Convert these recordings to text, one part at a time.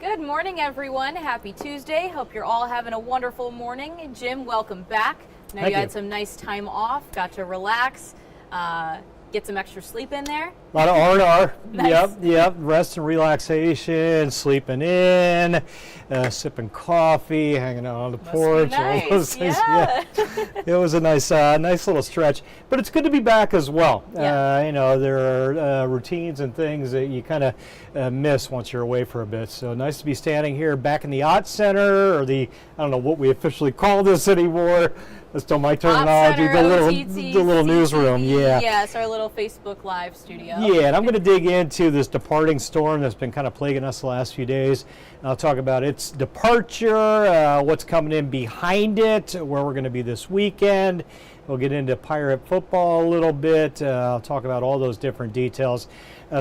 Good morning, everyone. Happy Tuesday. Hope you're all having a wonderful morning. Jim, welcome back. Now you had some nice time off, got to relax, get some extra sleep in there. A lot of R&R. Nice. Yep. Rest and relaxation, sleeping in, sipping coffee, hanging out on the porch. Nice. All those things. Yeah. It was a nice little stretch. But it's good to be back as well. Yeah. There are routines and things that you kind of miss once you're away for a bit. So nice to be standing here back in the Art Center, or I don't know what we officially call this anymore. That's still my terminology. The little newsroom. Yeah, it's our little Facebook Live studio. Yeah, and I'm going to dig into this departing storm that's been kind of plaguing us the last few days. I'll talk about its departure, what's coming in behind it, where we're going to be this weekend. We'll get into Pirate football a little bit. I'll talk about all those different details.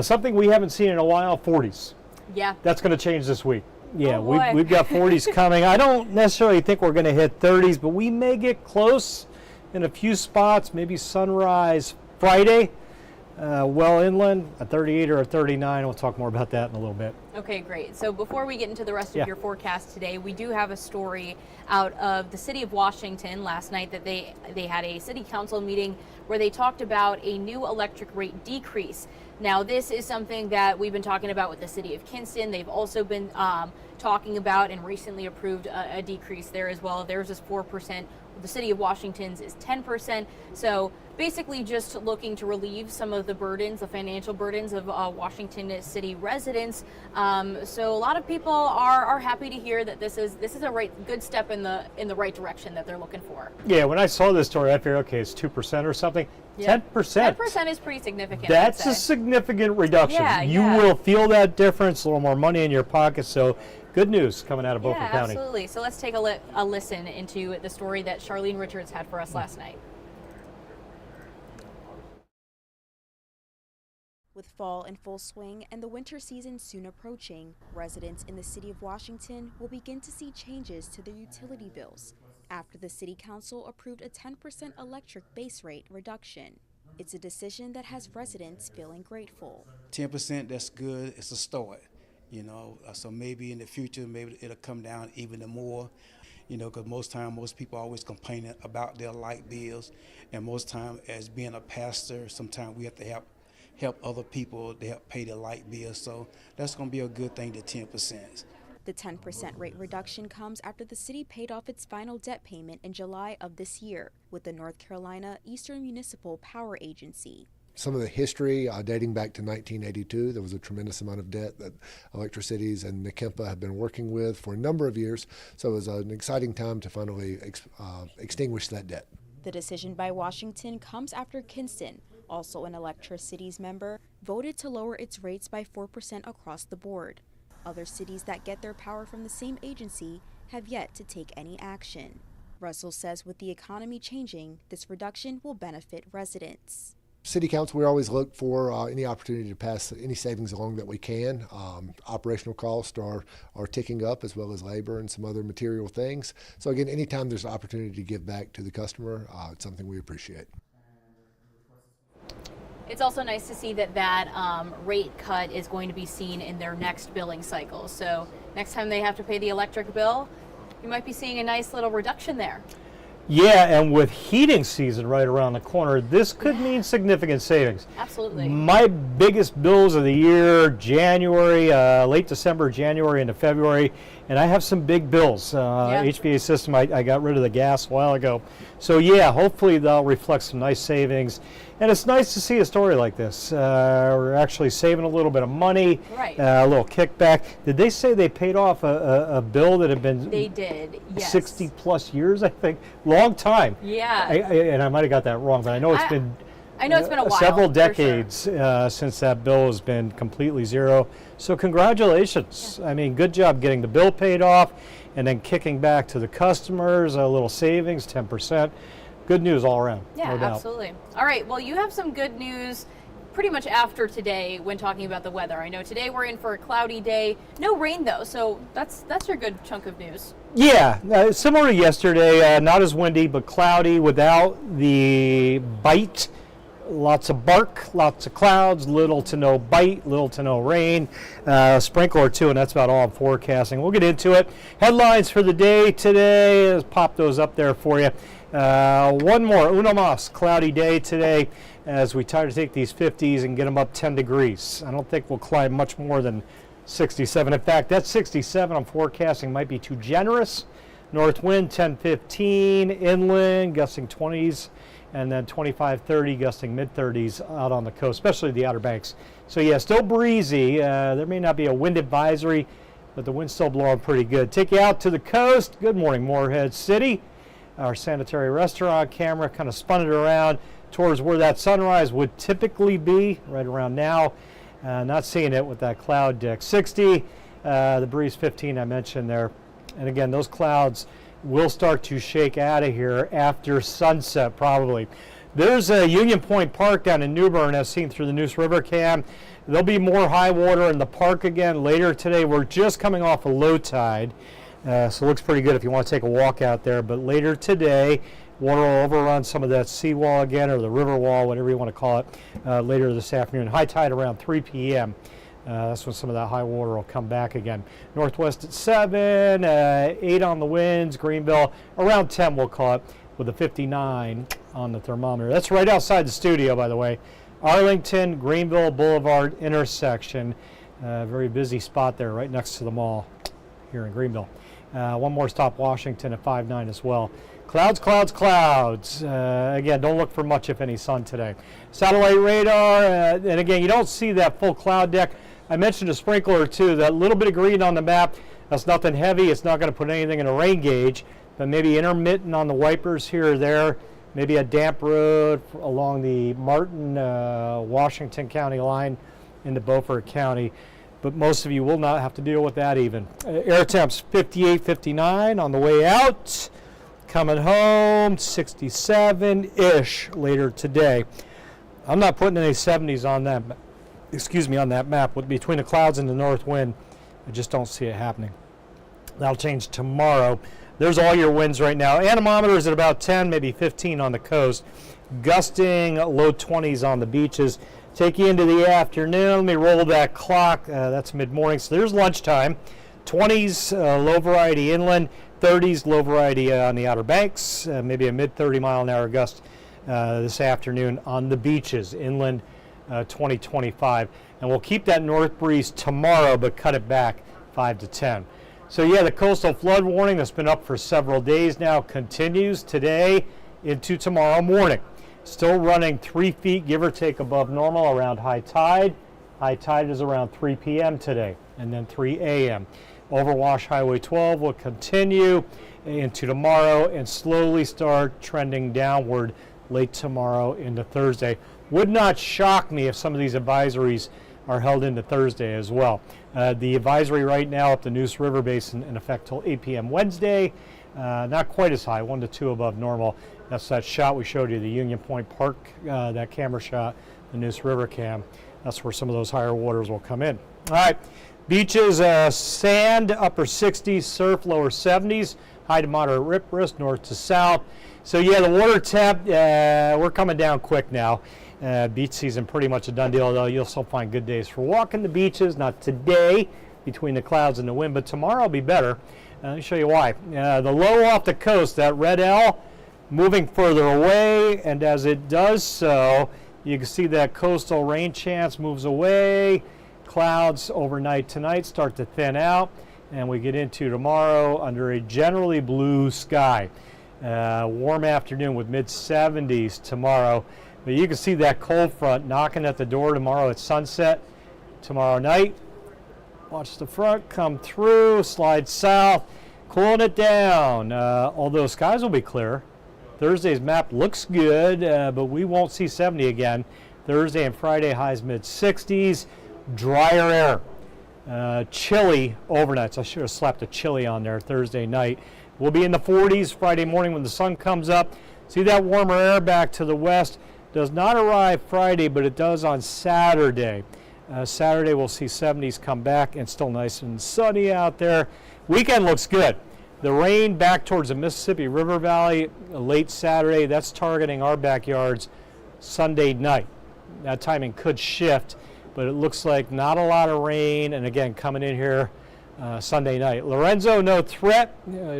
Something we haven't seen in a while, 40s. Yeah. That's going to change this week. Yeah, oh we've got 40s coming. I don't necessarily think we're going to hit 30s, but we may get close in a few spots, maybe Sunrise Friday. Well inland, a 38 or a 39. We'll talk more about that in a little bit. Okay, great. So before we get into the rest of your forecast today, we do have a story out of the city of Washington last night that they had a city council meeting where they talked about a new electric rate decrease. Now, this is something that we've been talking about with the city of Kinston. They've also been talking about and recently approved a decrease there as well. Theirs is 4%. The city of Washington's is 10%. So basically just looking to relieve some of the burdens, the financial burdens of Washington city residents. So a lot of people are happy to hear that this is a good step in the right direction that they're looking for. Yeah, when I saw this story, I figured, okay, it's 2% or something. Yeah. 10%. 10% is pretty significant. That's a significant reduction. Yeah, you will feel that difference, a little more money in your pocket. So good news coming out of Beaufort County. Absolutely. So let's take a listen into the story that Charlene Richards had for us last night. With fall in full swing and the winter season soon approaching, residents in the city of Washington will begin to see changes to their utility bills after the city council approved a 10% electric base rate reduction. It's a decision that has residents feeling grateful. 10%, that's good. It's a start, so maybe in the future, maybe it'll come down even more, because most people always complaining about their light bills, and most time as being a pastor, sometimes we have to help other people to help pay their light bills, so that's going to be a good thing, the 10%. The 10% rate reduction comes after the city paid off its final debt payment in July of this year with the North Carolina Eastern Municipal Power Agency. Some of the history dating back to 1982, there was a tremendous amount of debt that Electricities and NCEMPA have been working with for a number of years, so it was an exciting time to finally extinguish that debt. The decision by Washington comes after Kinston, also an Electricities member, voted to lower its rates by 4% across the board. Other cities that get their power from the same agency have yet to take any action. Russell says with the economy changing, this reduction will benefit residents. City Council, we always look for any opportunity to pass any savings along that we can. Operational costs are ticking up, as well as labor and some other material things. So again, anytime there's an opportunity to give back to the customer, it's something we appreciate. It's also nice to see that rate cut is going to be seen in their next billing cycle. So next time they have to pay the electric bill, you might be seeing a nice little reduction there. Yeah, and with heating season right around the corner, this could mean significant savings. Absolutely. My biggest bills of the year, January, late December, January into February, and I have some big bills. HVAC system, I got rid of the gas a while ago. So yeah, hopefully they'll reflect some nice savings. And it's nice to see a story like this. We're actually saving a little bit of money, right. A little kickback. Did they say they paid off a bill that had been They did, yes. 60 plus years, I think? Long time. Yeah. And I might have got that wrong, but I know it's been a while. Several decades since that bill has been completely zero. So congratulations. Yeah. I mean, good job getting the bill paid off and then kicking back to the customers, a little savings, 10%. Good news all around. Yeah, no doubt. Absolutely. All right, well, you have some good news pretty much after today when talking about the weather. I know today we're in for a cloudy day. No rain, though, so that's your good chunk of news. Yeah, similar to yesterday, not as windy, but cloudy without the bite lots of bark, lots of clouds, little to no bite, little to no rain, sprinkle or two, and that's about all I'm forecasting. We'll get into it. Headlines for the day today. Let's pop those up there for you. One more, uno mas, cloudy day today as we try to take these 50s and get them up 10 degrees. I don't think we'll climb much more than 67. In fact, that 67 I'm forecasting might be too generous. North wind 10-15, inland gusting 20s, and then 25-30 gusting mid-30s out on the coast, especially the Outer Banks. So yeah, still breezy. There may not be a wind advisory, but the wind's still blowing pretty good. Take you out to the coast. Good morning, Morehead City. Our sanitary restaurant camera kind of spun it around towards where that sunrise would typically be, right around now. Not seeing it with that cloud deck. 60, the breeze 15 I mentioned there. And again, those clouds will start to shake out of here after sunset probably. There's a Union Point Park down in New Bern as seen through the Neuse River cam. There'll be more high water in the park again later today. We're just coming off a low tide, so it looks pretty good if you want to take a walk out there. But later today, water will overrun some of that seawall again, or the river wall, whatever you want to call it, later this afternoon. High tide around 3 p.m. That's when some of that high water will come back again. Northwest at 7, 8 on the winds. Greenville around 10, we'll call it, with a 59 on the thermometer. That's right outside the studio, by the way. Arlington, Greenville Boulevard intersection. Very busy spot there, right next to the mall here in Greenville. One more stop, Washington at 5-9 as well. Clouds, clouds, clouds. Again, don't look for much, if any, sun today. Satellite radar, and again, you don't see that full cloud deck. I mentioned a sprinkler or two. That little bit of green on the map, that's nothing heavy. It's not going to put anything in a rain gauge, but maybe intermittent on the wipers here or there. Maybe a damp road along the Martin, Washington County line into Beaufort County. But most of you will not have to deal with that even. Air temps 58, 59 on the way out. Coming home, 67-ish later today. I'm not putting any 70s on that, on that map. Between the clouds and the north wind, I just don't see it happening. That'll change tomorrow. There's all your winds right now. Anemometers at about 10, maybe 15 on the coast. Gusting low 20s on the beaches. Take you into the afternoon. Let me roll that clock. That's mid-morning. So there's lunchtime. 20s, low variety inland. 30s, low variety on the Outer Banks. Maybe a mid-30 mile an hour gust this afternoon on the beaches. Inland 20-25. And we'll keep that north breeze tomorrow, but cut it back 5 to 10. So yeah, the coastal flood warning that's been up for several days now continues today into tomorrow morning. Still running 3 feet, give or take, above normal around high tide. High tide is around 3 p.m. today, and then 3 a.m. Overwash Highway 12 will continue into tomorrow and slowly start trending downward late tomorrow into Thursday. Would not shock me if some of these advisories are held into Thursday as well. The advisory right now up the Neuse River Basin in effect till 8 p.m. Wednesday. Not quite as high, 1 to 2 above normal. That's that shot we showed you, the Union Point Park, that camera shot, the Neuse River cam. That's where some of those higher waters will come in. All right, beaches, sand, upper 60s, surf, lower 70s, high to moderate rip risk, north to south. So yeah, the water temp, we're coming down quick now. Beach season pretty much a done deal, though. You'll still find good days for walking the beaches. Not today between the clouds and the wind, but tomorrow will be better. Let me show you why. The low off the coast, that red L, moving further away, and as it does so, you can see that coastal rain chance moves away. Clouds overnight tonight start to thin out, and we get into tomorrow under a generally blue sky. Warm afternoon with mid-70s tomorrow. But you can see that cold front knocking at the door tomorrow at sunset. Tomorrow night, watch the front come through, slide south, cooling it down. Although skies will be clear. Thursday's map looks good, but we won't see 70 again. Thursday and Friday highs mid-60s, drier air. Chilly overnights. I should have slapped a chilly on there Thursday night. We'll be in the 40s Friday morning when the sun comes up. See that warmer air back to the west. Does not arrive Friday, but it does on Saturday. Saturday we'll see 70s come back and still nice and sunny out there. Weekend looks good. The rain back towards the Mississippi River Valley late Saturday, that's targeting our backyards Sunday night. That timing could shift, but it looks like not a lot of rain, and again, coming in here Sunday night. Lorenzo, no threat.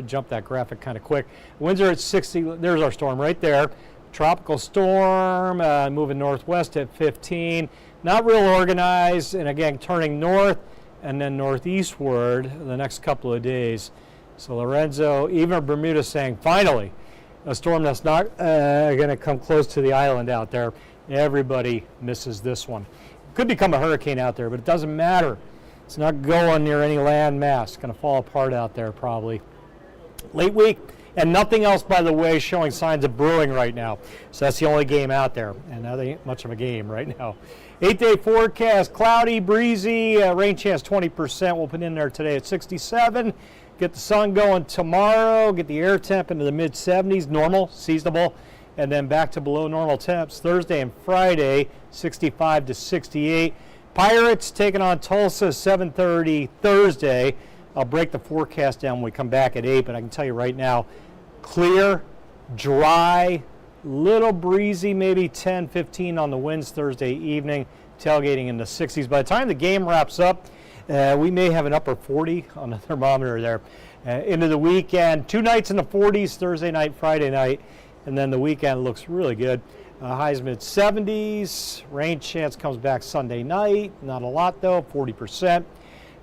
Jump that graphic kind of quick. Winds are at 60. There's our storm right there. Tropical storm moving northwest at 15. Not real organized, and again, turning north and then northeastward the next couple of days. So Lorenzo, even Bermuda saying, finally, a storm that's not going to come close to the island out there. Everybody misses this one. Could become a hurricane out there, but it doesn't matter. It's not going near any land mass. It's going to fall apart out there probably. Late week, and nothing else, by the way, showing signs of brewing right now. So that's the only game out there, and that ain't much of a game right now. 8-day forecast, cloudy, breezy, rain chance 20%. We'll put in there today at 67. Get the sun going tomorrow, get the air temp into the mid-70s, normal, seasonable, and then back to below normal temps Thursday and Friday, 65 to 68. Pirates taking on Tulsa 7:30 Thursday. I'll break the forecast down when we come back at 8, but I can tell you right now, clear, dry, little breezy, maybe 10, 15 on the winds Thursday evening, tailgating in the 60s. By the time the game wraps up, we may have an upper 40 on the thermometer there. Into the weekend, 2 nights in the 40s, Thursday night, Friday night, and then the weekend looks really good. Highs mid-70s, rain chance comes back Sunday night, not a lot though, 40%.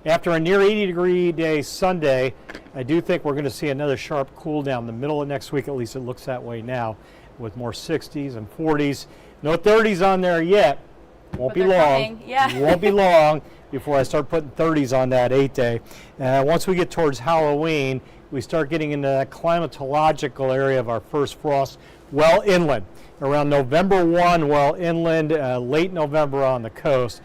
After a near 80-degree day Sunday, I do think we're going to see another sharp cool down the middle of next week, at least it looks that way now, with more 60s and 40s. No 30s on there yet. Won't be long. Yeah. Won't be long before I start putting 30s on that 8-day. Once we get towards Halloween, we start getting into that climatological area of our first frost well inland. Around November 1, well inland, late November on the coast.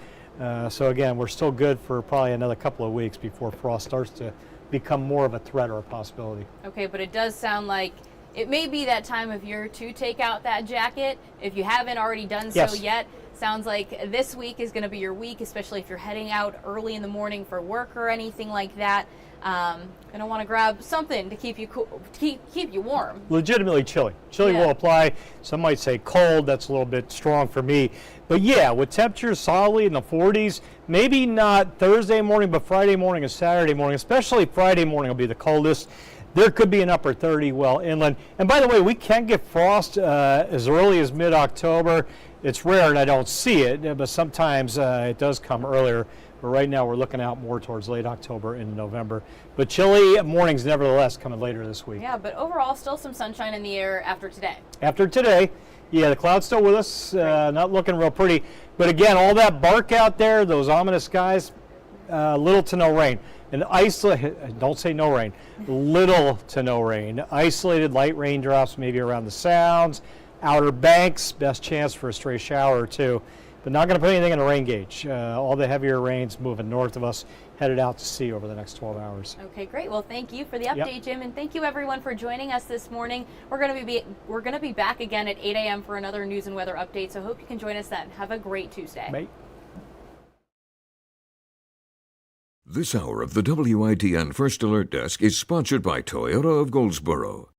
So again, we're still good for probably another couple of weeks before frost starts to become more of a threat or a possibility. Okay, but it does sound like it may be that time of year to take out that jacket. If you haven't already done so yet, sounds like this week is going to be your week, especially if you're heading out early in the morning for work or anything like that. Gonna want to grab something to keep you cool, keep you warm. Legitimately chilly. Chilly will apply. Some might say cold. That's a little bit strong for me. But yeah, with temperatures solidly in the 40s, maybe not Thursday morning, but Friday morning and Saturday morning, especially Friday morning will be the coldest. There could be an upper 30 well inland. And by the way, we can get frost as early as mid-October. It's rare and I don't see it, but sometimes it does come earlier. But right now we're looking out more towards late October into November. But chilly mornings nevertheless coming later this week. Yeah, but overall still some sunshine in the air after today. After today, yeah, the cloud's still with us, not looking real pretty. But again, all that bark out there, those ominous skies, little to no rain. And don't say no rain, little to no rain. Isolated light raindrops maybe around the Sounds, Outer Banks, best chance for a stray shower or two. But not going to put anything in the rain gauge. All the heavier rains moving north of us, headed out to sea over the next 12 hours. Okay, great. Well, thank you for the update, Jim, and thank you everyone for joining us this morning. We're going to be back again at 8 a.m. for another news and weather update. So hope you can join us then. Have a great Tuesday. Bye. This hour of the WITN First Alert Desk is sponsored by Toyota of Goldsboro.